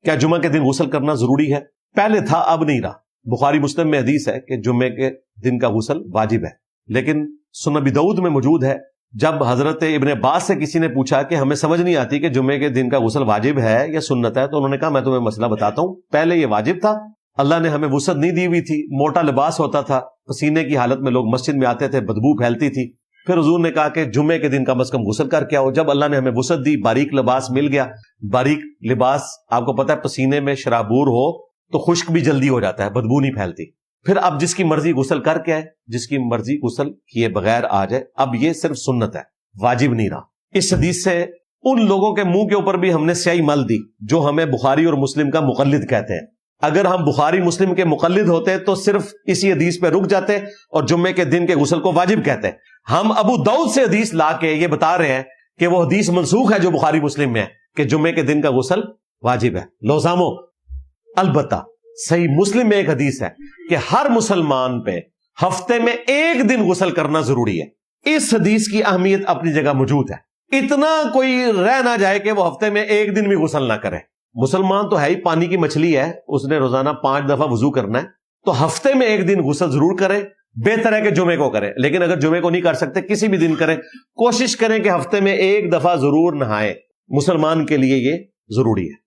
کیا جمعہ کے دن غسل کرنا ضروری ہے؟ پہلے تھا، اب نہیں رہا۔ بخاری مسلم میں حدیث ہے کہ جمعے کے دن کا غسل واجب ہے، لیکن سنن ابی داؤد میں موجود ہے جب حضرت ابن عباس سے کسی نے پوچھا کہ ہمیں سمجھ نہیں آتی کہ جمعے کے دن کا غسل واجب ہے یا سنت ہے، تو انہوں نے کہا میں تمہیں مسئلہ بتاتا ہوں، پہلے یہ واجب تھا، اللہ نے ہمیں وسعت نہیں دی ہوئی تھی، موٹا لباس ہوتا تھا، پسینے کی حالت میں لوگ مسجد میں آتے تھے، بدبو پھیلتی تھی، پھر حضور نے کہا کہ جمعے کے دن کم از کم غسل کر کے آؤ۔ جب اللہ نے ہمیں وسعت دی، باریک لباس مل گیا، باریک لباس آپ کو پتہ ہے پسینے میں شرابور ہو تو خشک بھی جلدی ہو جاتا ہے، بدبو نہیں پھیلتی، پھر اب جس کی مرضی غسل کر کے آئے، جس کی مرضی غسل کیے بغیر آ جائے۔ اب یہ صرف سنت ہے، واجب نہیں رہا۔ اس حدیث سے ان لوگوں کے منہ کے اوپر بھی ہم نے سیاہی مل دی جو ہمیں بخاری اور مسلم کا مقلد کہتے ہیں۔ اگر ہم بخاری مسلم کے مقلد ہوتے تو صرف اسی حدیث پہ رک جاتے اور جمعے کے دن کے غسل کو واجب کہتے۔ ہم ابو داؤد سے حدیث لا کے یہ بتا رہے ہیں کہ وہ حدیث منسوخ ہے جو بخاری مسلم میں ہے کہ جمعے کے دن کا غسل واجب ہے۔ لوزامو، البتہ صحیح مسلم میں ایک حدیث ہے کہ ہر مسلمان پہ ہفتے میں ایک دن غسل کرنا ضروری ہے۔ اس حدیث کی اہمیت اپنی جگہ موجود ہے، اتنا کوئی رہ نہ جائے کہ وہ ہفتے میں ایک دن بھی غسل نہ کرے۔ مسلمان تو ہے ہی پانی کی مچھلی ہے، اس نے روزانہ 5 دفعہ وضو کرنا ہے، تو ہفتے میں ایک دن غسل ضرور کرے، بہتر ہے کہ جمعے کو کرے، لیکن اگر جمعے کو نہیں کر سکتے کسی بھی دن کریں، کوشش کریں کہ ہفتے میں ایک دفعہ ضرور نہائے، مسلمان کے لیے یہ ضروری ہے۔